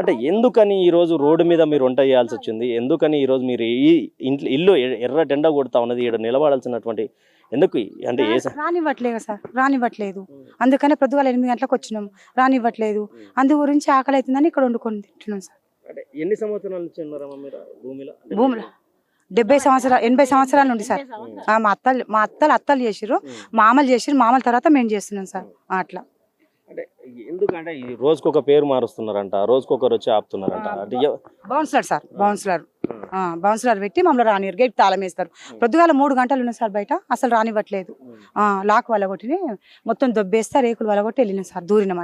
అంటే ఎందుకని ఈరోజు రోడ్డు మీద మీరు వంట చేయాల్సి వచ్చింది? ఎందుకని ఈరోజు మీరు ఈ ఇంట్లో ఇల్లు ఎర్ర టెండ కొడతా ఉన్నది, ఇక్కడ నిలబడాల్సినటువంటి ఎందుకు అంటే రానివ్వట్లేదు సార్, రానివ్వట్లేదు. అందుకనే పొద్దుగాల 8 గంటలకు వచ్చినాం, రానివ్వట్లేదు. అందు గురించి ఆకలి అవుతుందని ఇక్కడ వండుకొని తింటున్నాం సార్. అంటే ఎన్ని సంవత్సరాల నుంచి ఉన్నారమ్మా మీరు భూమిలో? భూమిలో 70 సంవత్సరాలు 80 సంవత్సరాల నుండి సార్. మా అత్తలు చేసిర్రు, మామలు చేసిర్రు, మామల తర్వాత మేము చేస్తున్నాం సార్. అట్లా అంటే ఎందుకంటే ఈ రోజుకొక పేరు మారుస్తున్నారంట, రోజుకొకరు వచ్చి ఆపుతున్నారంట. అంటే బౌన్సలర్ సార్, బౌన్సలర్ పెట్టి మమ్మల్ని రానియరు, గేట్ తాళం వేస్తారు. పొద్దుగాల 3 గంటలు ఉన్నాయి సార్ బయట, అసలు రానివ్వట్లేదు. లాక్ వలగొట్టి మొత్తం దొబ్బేస్తే రేకులు వలగొట్టి వెళ్ళినాం సార్, దూరిన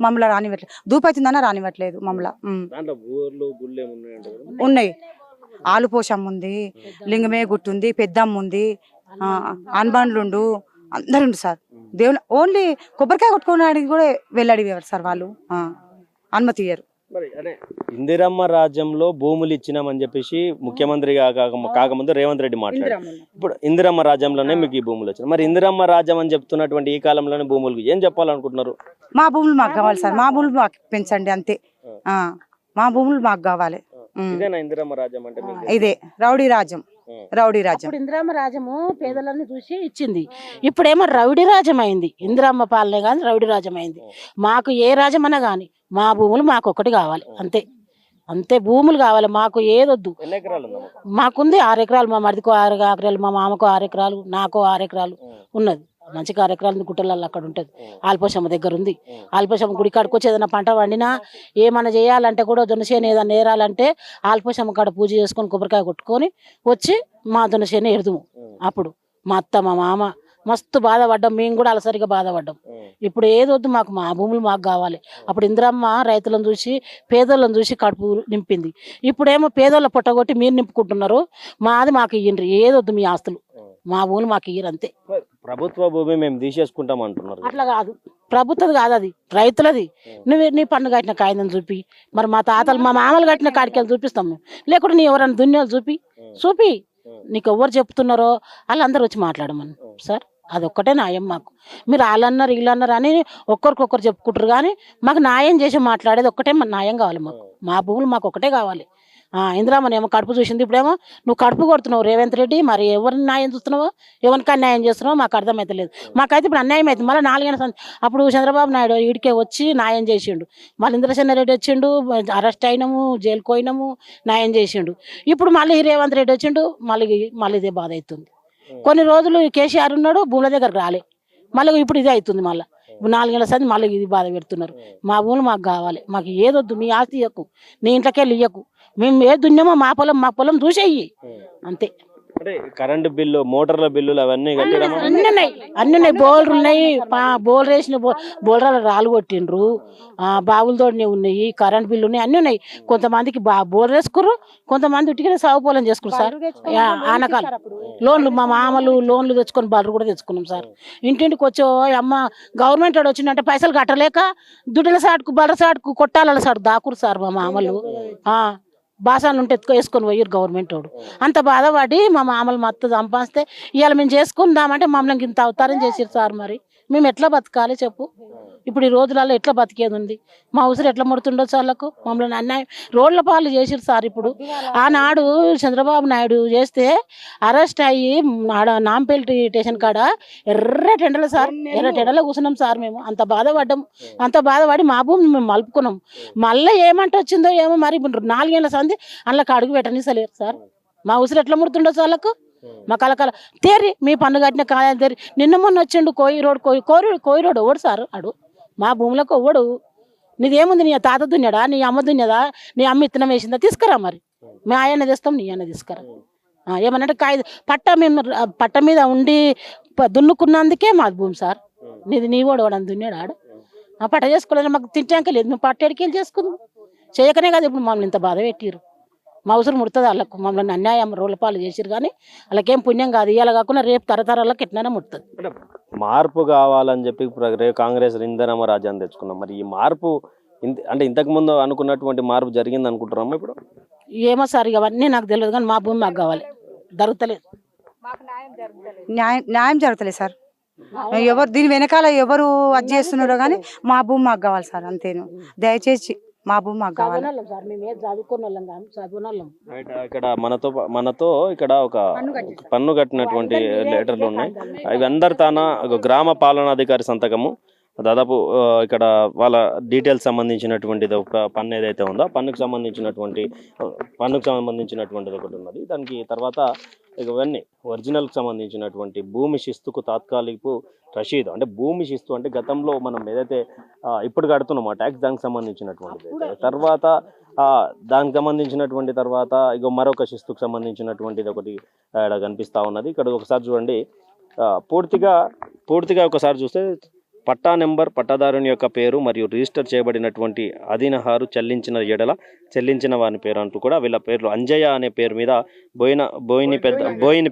మమ్మల్ని రానివ్వట్లేదు. దూపైతుందన్నా రానివ్వట్లేదు మమ్మల్ని. ఉన్నాయి, ఆలుపోషమ్మ ఉంది, లింగమే గుట్టుంది, పెద్దమ్మ ఉంది, అన్బండ్లుండు, అందరుండు సార్. దేవుని ఓన్లీ కొబ్బరికాయ కొట్టుకోవడానికి కూడా వెళ్ళడిగారు సార్ వాళ్ళు, అనుమతి ఇయ్యరు. ఇందిరమ్మ రాజ్యంలో భూములు ఇచ్చినామని చెప్పేసి ముఖ్యమంత్రి కాకముందు రేవంత్ రెడ్డి మాట్లాడారు. ఇప్పుడు ఇందిరమ్మ రాజ్యంలోనే మీకు ఈ భూములు వచ్చినాయి. మరి ఇందిరమ్మ రాజ్యం అని చెప్తున్నటువంటి ఈ కాలంలోనే భూములు ఏం చెప్పాలనుకుంటున్నారు? మా భూములు మాకు కావాలి సార్, మా భూములు మాకు పెంచండి అంతే. మా భూములు మాకు కావాలి. ఇందిరమ్మ రాజ్యం అంటే ఇదే రౌడీ రాజ్యం. ఇందిరమ్మ రాజ్యము పేదలను చూసి ఇచ్చింది, ఇప్పుడేమో రౌడీ రాజ్యం అయింది. ఇందిరమ్మ పాలనే కానీ రౌడీ రాజ్యం అయింది. మాకు ఏ రాజ్యం అన్నా కానీ మా భూములు మాకు ఒకటి కావాలి అంతే. అంతే భూములు కావాలి మాకు, ఏదొద్దు. మాకుంది 6 ఎకరాలు, మా మరిదికో 6 ఎకరాలు, మా మామకో 6 ఎకరాలు, నాకో 6 ఎకరాలు ఉన్నది. మంచి 6 ఎకరాలు గుట్టలలో అక్కడ ఉంటుంది. ఆల్పోషమ్మ దగ్గర ఉంది. ఆల్పోషమ్మ గుడి కాడికి వచ్చి ఏదైనా పంట వండినా ఏమన్నా చేయాలంటే కూడా దొనసేను ఏదైనా నేరాలంటే ఆల్పోషమ్మ కాడ పూజ చేసుకొని కొబ్బరికాయ కొట్టుకొని వచ్చి మా దొనసేను ఎడుదుము. అప్పుడు మా అత్త మా మామ మస్తు బాధపడ్డాం, మేము కూడా అలసరిగా బాధపడ్డాం. ఇప్పుడు ఏదొద్దు మాకు, మా భూములు మాకు కావాలి. అప్పుడు ఇందిరమ్మ రైతులను చూసి పేదోళ్ళని చూసి కడుపు నింపింది. ఇప్పుడేమో పేదోళ్ళ పొట్టగొట్టి మీరు నింపుకుంటున్నారు. మాది మాకు ఇయ్యండి, ఏదొద్దు మీ ఆస్తులు, మా భూములు మాకు ఇయ్యరు అంతే. ప్రభుత్వ భూమి మేము తీసేసుకుంటాం అంటున్నారు. అట్లా కాదు, ప్రభుత్వది కాదు, అది రైతులది. నువ్వు నీ పన్ను కట్టిన కాగితం చూపి, మరి మా తాతలు మా మామలు కట్టిన కాడికెళ్ళి చూపిస్తాం మేము. లేకుంటే నీ ఎవరైనా దున్యాలు చూపి నీకు ఎవరు చెప్తున్నారో వాళ్ళందరూ వచ్చి మాట్లాడమని సార్. అదొక్కటే న్యాయం మాకు. మీరు వాళ్ళన్నారు వీళ్ళన్నారు అని ఒక్కరికొకరు చెప్పుకుంటారు, కానీ మాకు న్యాయం చేసి మాట్లాడేది ఒక్కటే న్యాయం కావాలి మాకు. మా భూములు మాకు ఒకటే కావాలి. ఇందిరామనేమో కడుపు చూసింది, ఇప్పుడేమో నువ్వు కడుపు కొడుతున్నావు రేవంత్ రెడ్డి. మరి ఎవరిని న్యాయం చూస్తున్నావో, ఎవరికి అన్యాయం చేస్తున్నావో మాకు అర్థమవుతలేదు. మాకైతే ఇప్పుడు అన్యాయం అవుతుంది. మళ్ళీ 4 గంటల అప్పుడు చంద్రబాబు నాయుడు ఈడికే వచ్చి న్యాయం చేసిండు. మళ్ళీ ఇంద్రసేన రెడ్డి వచ్చిండు, అరెస్ట్ అయినాము, జైలుకు పోయినాము, న్యాయం చేసిండు. ఇప్పుడు మళ్ళీ రేవంత్ రెడ్డి వచ్చిండు, మళ్ళీ ఇదే బాధ అవుతుంది. కొన్ని రోజులు కేసీఆర్ ఉన్నాడు, భూముల దగ్గరకు రాలే, మళ్ళీ ఇప్పుడు ఇదే అవుతుంది. మళ్ళీ 4 గంటల సంది మళ్ళీ ఇది బాధ పెడుతున్నారు. మా భూములు మాకు కావాలి, మాకు ఏదొద్దు, మీ ఆస్తి ఇయ్యకు, నీ ఇంట్లోకెళ్ళి ఇయ్యకు, మేము ఏ దున్యమో మా పొలం చూసేయి అంతే. అంటే కరెంటు బిల్లు, మోటార్ల బిల్లులు అవన్నీ అన్ని ఉన్నాయి. బోర్లు ఉన్నాయి, బోర్లు వేసిన బోర్ల రాళ్ళు కొట్టిండ్రు, బావులతోనే ఉన్నాయి, కరెంట్ బిల్లు ఉన్నాయి, అన్నీ ఉన్నాయి. కొంతమందికి బోర్ వేసుకుర్రు, కొంతమంది ఉట్టిగా సాగు పొలం చేసుకున్నారు సార్. ఆనకాలం లోన్లు, మా మామలు లోన్లు తెచ్చుకొని బర్రెలు కూడా తెచ్చుకున్నాం సార్. ఇంటింటికి వచ్చి అమ్మ గవర్నమెంట్ వాడు వచ్చిందంటే పైసలు కట్టలేక దుడ్డల సాటుకు బర్రె సాటుకు కొట్టాల సార్ దాకురు సార్. మా మామలు బాసాలు ఉంటే వేసుకొని పోయారు గవర్నమెంట్ వాడు. అంత బాధపడి మా మామలు మొత్తం సంపాదిస్తే ఇవాళ మేము చేసుకుందామంటే మమ్మల్ని ఇంత అవతారం చేసారు సార్. మరి మేము ఎట్లా బతకాలి చెప్పు? ఇప్పుడు ఈ రోజులలో ఎట్లా బతికేది ఉంది? మా ఉసురు ఎట్లా ముడుతుండొచ్చు వాళ్ళకు? మమ్మల్ని అన్యాయం రోడ్ల పాలు చేసిరు సార్. ఇప్పుడు ఆనాడు చంద్రబాబు నాయుడు చేస్తే అరెస్ట్ అయ్యి నాంపల్లి స్టేషన్ కాడ ఎర్ర టెండలు సార్, ఎర్ర టెండలో కూర్చున్నాం సార్. మేము అంత బాధపడ్డాం. అంత బాధపడి మా భూమి మేము మలుపుకున్నాం. మళ్ళీ ఏమంటే వచ్చిందో ఏమో, మరి 4 ఏళ్ళ సంది అందులోకి అడుగు పెట్టనిస్తలేరు సార్. మా ఉసురు ఎట్లా ముడుతుండొచ్చు వాళ్ళకు? మా కలకల తేరి మీ పన్ను కట్టిన కాలం తేరి. నిన్న మొన్న వచ్చిండు కోయిరోడు ఎవడు సార్? అడు మా భూములకు ఎవడు? నీదేముంది? నీ తాత దున్నాడా? నీ అమ్మ దున్నదా? నీ అమ్మ ఇత్తనం వేసిందా? తీసుకురా, మరి మీ ఆయన తెస్తాం, నీ ఆయన తీసుకురా. ఏమనంటే పట్ట మీద ఉండి దున్నుకున్నందుకే మాది భూమి సార్. నీ కూడా వాడు దున్నాడు ఆడు. పట్ట చేసుకోలేదు, మాకు తింటాక లేదు, మేము పట్టేడికి వెళ్ళి చేసుకుందాం. చేయకనే కదా ఇప్పుడు మమ్మల్ని ఇంత బాధ పెట్టిరు. మా అవసరం ముడుతుంది వాళ్ళకు, మమ్మల్ని అన్యాయం రోలపాలు చేసిరు, కానీ వాళ్ళకేం పుణ్యం కాదు. ఇవాళ కాకుండా రేపు తరతరాలకు ఎట్లయినా ముడుతుంది. మార్పు కావాలని చెప్పి కాంగ్రెస్ ఇందిరమ్మ రాజ్యాన్ని తెచ్చుకున్నాం. మరి ఈ మార్పు అంటే ఇంతకు ముందు అనుకున్నటువంటి మార్పు జరిగింది అనుకుంటున్నామా ఇప్పుడు? ఏమో సార్, ఇవన్నీ నాకు తెలియదు, కానీ మా భూమి మాకు కావాలి. జరుగుతలేదు, న్యాయం జరుగుతలేదు సార్. ఎవరు దీని వెనకాల ఎవరు అది చేస్తున్నారో కానీ మా భూమి మాకు కావాలి సార్. అంతేను, దయచేసి మా భూమి మాకు కావాలి. చదవనోళ్ళం సార్, మేము ఏది చదువుకున్న వాళ్ళం కాదు, చదవనోళ్ళం. ఇక్కడ మనతో ఇక్కడ ఒక పన్ను కట్టినటువంటి లెటర్లు ఉన్నాయి. అవి అందరి తాన ఒక గ్రామ పాలనాధికారి సంతకము, దాదాపు ఇక్కడ వాళ్ళ డీటెయిల్స్ సంబంధించినటువంటిది ఒక పన్ను ఏదైతే ఉందో పన్నుకు సంబంధించినటువంటిది ఒకటి ఉన్నది. దానికి తర్వాత ఇవన్నీ ఒరిజినల్కి సంబంధించినటువంటి భూమి శిస్తుకు తాత్కాలిక రసీదు, అంటే భూమి శిస్తు అంటే గతంలో మనం ఏదైతే ఇప్పుడు కడుతున్నామో ట్యాక్స్ దానికి సంబంధించినటువంటిది. తర్వాత దానికి సంబంధించినటువంటి తర్వాత మరొక శిస్తుకు సంబంధించినటువంటిది ఒకటి ఇక్కడ కనిపిస్తూ ఉన్నది. ఇక్కడ ఒకసారి చూడండి, పూర్తిగా ఒకసారి చూస్తే పట్టా నెంబర్, పట్టాదారుని యొక్క పేరు మరియు రిజిస్టర్ చేయబడినటువంటి అధీనహారు చెల్లించిన వారి పేరు అంటూ కూడా వీళ్ళ పేర్లు అంజయ్య అనే పేరు మీద బోయిని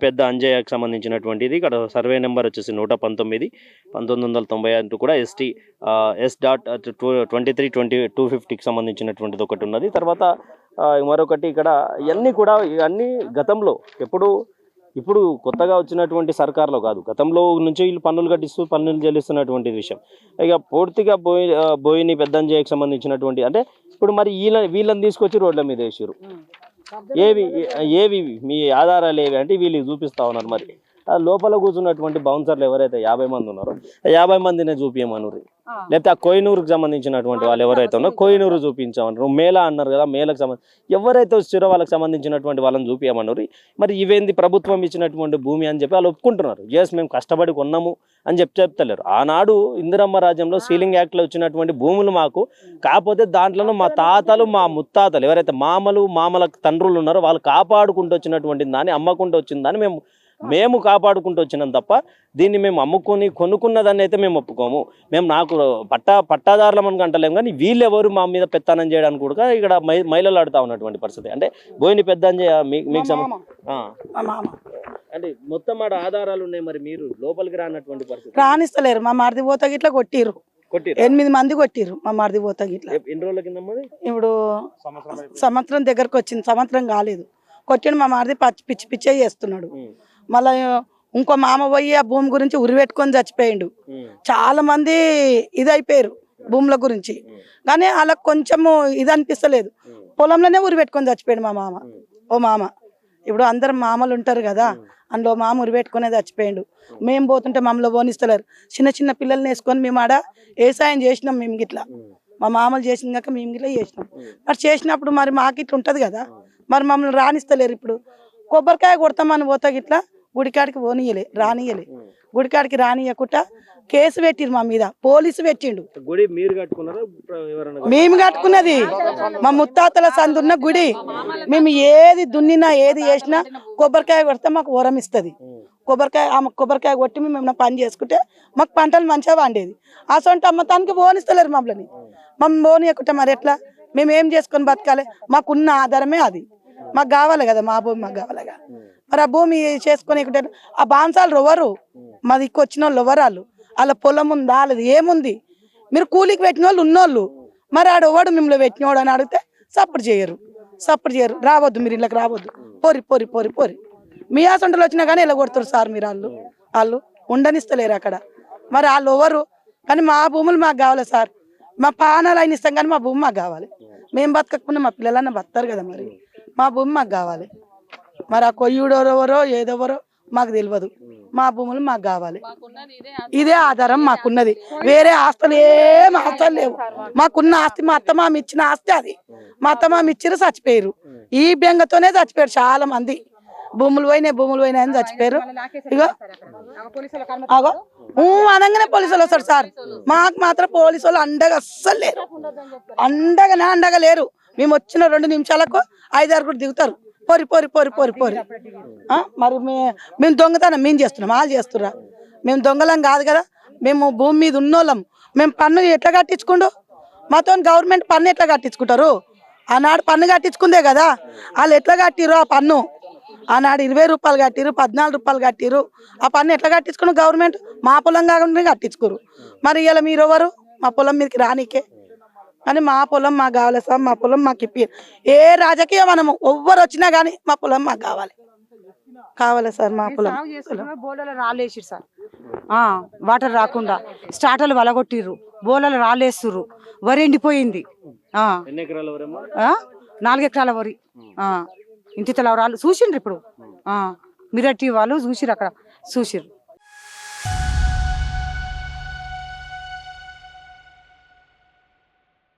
పెద్ద అంజయ్యకు సంబంధించినటువంటిది. ఇక్కడ సర్వే నెంబర్ వచ్చేసి 119 1990 అంటూ కూడా S.23/250కి సంబంధించినటువంటిది ఒకటి ఉన్నది. తర్వాత మరొకటి ఇక్కడ ఇవన్నీ గతంలో ఇప్పుడు కొత్తగా వచ్చినటువంటి సర్కార్లో కాదు, గతంలో నుంచి వీళ్ళు పన్నులు చెల్లిస్తున్నటువంటి విషయం. ఇక పూర్తిగా బోయిని పెద్దంజయ్యకి సంబంధించినటువంటి అంటే ఇప్పుడు మరి వీళ్ళని తీసుకొచ్చి రోడ్ల మీద వేసారు. ఏవి మీ ఆధారాలు ఏవి అంటే వీళ్ళు చూపిస్తా ఉన్నారు. మరి లోపల కూర్చున్నటువంటి బౌన్సర్లు ఎవరైతే 50 మంది ఉన్నారో 50 మందినే చూపించమన్నారు, లేకపోతే ఆ కోహినూరుకు సంబంధించినటువంటి వాళ్ళు ఎవరైతే ఉన్నారో కోహినూరు చూపించామన్నారు. మేళా అన్నారు కదా, మేళకు ఎవరైతే వచ్చారో వాళ్ళకి సంబంధించినటువంటి వాళ్ళని చూపించమన్నారు. మరి ఇవేంది ప్రభుత్వం ఇచ్చినటువంటి భూమి అని చెప్పి వాళ్ళు ఒప్పుకుంటున్నారు. మేము కష్టపడి కొన్నాము అని చెప్తలేరు. ఆనాడు ఇందిరమ్మ రాజ్యంలో సీలింగ్ యాక్ట్లో వచ్చినటువంటి భూములు మాకు, కాకపోతే దాంట్లో మా తాతలు మా ముత్తాతలు ఎవరైతే మామల తండ్రులు ఉన్నారో వాళ్ళు కాపాడుకుంటూ వచ్చినటువంటి దాన్ని, అమ్మకుంటూ వచ్చిన దాన్ని మేము కాపాడుకుంటూ వచ్చినాం తప్ప దీన్ని మేము కొనుక్కున్నదాన్ని అయితే మేము ఒప్పుకోము. మేము నాకు పట్టాదారులం అని అంటలేము, కానీ వీళ్ళెవరు మా మీద పెత్తనం చేయడానికి కూడా ఇక్కడ మహిళలు ఆడుతూ ఉన్నటువంటి పరిస్థితి. అంటే బోయిని పెద్ద మీకు అంటే మొత్తం ఆడ ఆధారాలు ఉన్నాయి. మరి మీరు లోపలికి రానటువంటి పరిస్థితి రానిస్తలేరు. మా మరిది పోతా గిట్లా కొట్టిర్రు, 8 మంది కొట్టిర్రు మా మరిది పోతా గిట్లా. ఎన్ని రోజుల కింద ఇప్పుడు సంవత్సరం దగ్గరకు వచ్చింది, సంవత్సరం కాలేదు. కొట్టిండు మా మరిది పిచ్చి చేస్తున్నాడు. మళ్ళా ఇంకో మామ పోయి ఆ భూమి గురించి ఉరిపెట్టుకొని చచ్చిపోయిండు. చాలా మంది ఇదైపోయారు భూముల గురించి, కానీ వాళ్ళకి కొంచెము ఇది అనిపిస్తలేదు. పొలంలోనే ఉరిపెట్టుకొని చచ్చిపోయాడు మా మామ. ఓ మామ ఇప్పుడు అందరు మామలు ఉంటారు కదా, అందులో మామ ఉరిపెట్టుకునే చచ్చిపోయిండు. మేము పోతుంటే మమ్మల్ని పోనిస్తలేరు. చిన్న పిల్లల్ని వేసుకొని మేము ఆడ వ్యవసాయం చేసినాం. మేము గిట్లా మా మామలు చేసిన కాక మేము గిట్లా చేసినాం. మరి చేసినప్పుడు మరి మాకు ఇట్లా ఉంటుంది కదా, మరి మమ్మల్ని రానిస్తలేరు. ఇప్పుడు కొబ్బరికాయ కొడతామని పోతా గిట్లా గుడికాడికి రానియలే. గుడికాడికి రానియకుండా కేసు పెట్టిరు మా మీద, పోలీసు పెట్టిండు. మేము కట్టుకున్నది మా ముత్తాతల సందున్న గుడి. మేము ఏది దున్నినా ఏది చేసినా కొబ్బరికాయ కొడితే మాకు వరం ఇస్తుంది. కొబ్బరికాయ కొట్టి మేము ఏమైనా పని చేసుకుంటే మాకు పంటలు మంచిగా పండేది. అసొంటి అమ్మతానికి పోనిస్తలేరు మమ్మల్ని పోనీయకుంటే మరి ఎట్లా? మేము ఏం చేసుకొని బతకాలి? మాకున్న ఆధారమే అది. మాకు కావాలి కదా, మా భూమి మాకు కావాలి కదా. మరి ఆ భూమి చేసుకుని ఆ బాన్సాలు ఎవరు? మా దిక్కు వచ్చిన వాళ్ళు ఎవరు? వాళ్ళ పొలం ఉందా? వాళ్ళది ఏముంది? మీరు కూలికి పెట్టిన వాళ్ళు ఉన్నోళ్ళు, మరి ఆడవాడు మిమ్మల్ని పెట్టినవాడు అని అడిగితే సపోర్ట్ చేయరు. రావద్దు, మీరు ఇళ్ళకి రావద్దు, పోరి. మీ ఆసంటలు వచ్చినా కానీ ఇలా కొడతారు సార్. మీరు వాళ్ళు ఉండనిస్తలేరు అక్కడ. మరి వాళ్ళు ఎవరు? కానీ మా భూములు మాకు కావాలి సార్. మా పానాలు అయిన ఇస్తాం కానీ మా భూమి మాకు కావాలి. మేము బతకకుండా మా పిల్లలన్నా బతారు కదా, మరి మా భూమి మాకు కావాలి. మరి ఆ కొయ్యుడెవరో ఏదెవరో మాకు తెలియదు. మా భూములు మాకు కావాలి. ఇదే ఆధారం మాకున్నది. వేరే ఆస్తులు ఏం ఆస్తులు లేవు. మాకున్న ఆస్తి మా అత్తమామ ఇచ్చిన ఆస్తి అది. మా అత్తమామ ఇచ్చిరు, చచ్చిపోయారు. ఈ బెంగతోనే చచ్చిపోయారు చాలా మంది. భూములు పోయినాయి అని చచ్చిపోయారు. ఇగో అనగానే పోలీసులు వస్తారు సార్. మాకు మాత్రం పోలీసు వాళ్ళు అండగా అస్సలు లేరు. అండగా లేరు. మేము వచ్చిన 2 నిమిషాలకు 5-6 దిగుతారు. పోరి. మరి మేము దొంగతనం మేము చేస్తున్నాం, వాళ్ళు చేస్తుర్రా? మేము దొంగలం కాదు కదా. మేము భూమి మీద ఉన్నోళ్ళం. మేము పన్ను ఎట్లా కట్టించుకుండు? మాతో గవర్నమెంట్ పన్ను ఎట్లా కట్టించుకుంటారు? ఆనాడు పన్ను కట్టించుకుందే కదా. వాళ్ళు ఎట్లా కట్టిరు ఆ పన్ను? ఆనాడు 20 రూపాయలు కట్టిరు, 14 రూపాయలు కట్టిరు. ఆ పన్ను ఎట్లా కట్టించుకున్నారు గవర్నమెంట్? మా పొలం కాకుండా కట్టించుకోరు. మరి ఇలా మీరు ఎవరు మా పొలం మీదకి రానికే? కానీ మా పొలం మాకు కావాలి సార్. మా పొలం మాకు ఇప్పి ఏ రాజకీయ మనము ఎవ్వరు వచ్చినా కానీ మా పొలం మాకు కావాలి సార్. మా పొలం బోలలో రాలేసిరు సార్. వాటర్ రాకుండా స్టార్టర్లు వలగొట్టిర్రు, బోలలో రాలేస్తుర్రు. వరి ఎండిపోయింది. ఆ, ఎన్ని ఎకరాల వరమ్మా? ఆ, 4 ఎకరాల వరి. ఇంటి తల వాళ్ళు చూసిండ్రు ఇప్పుడు. మిరటి వాళ్ళు చూసిర్రు, అక్కడ చూసిర్రు.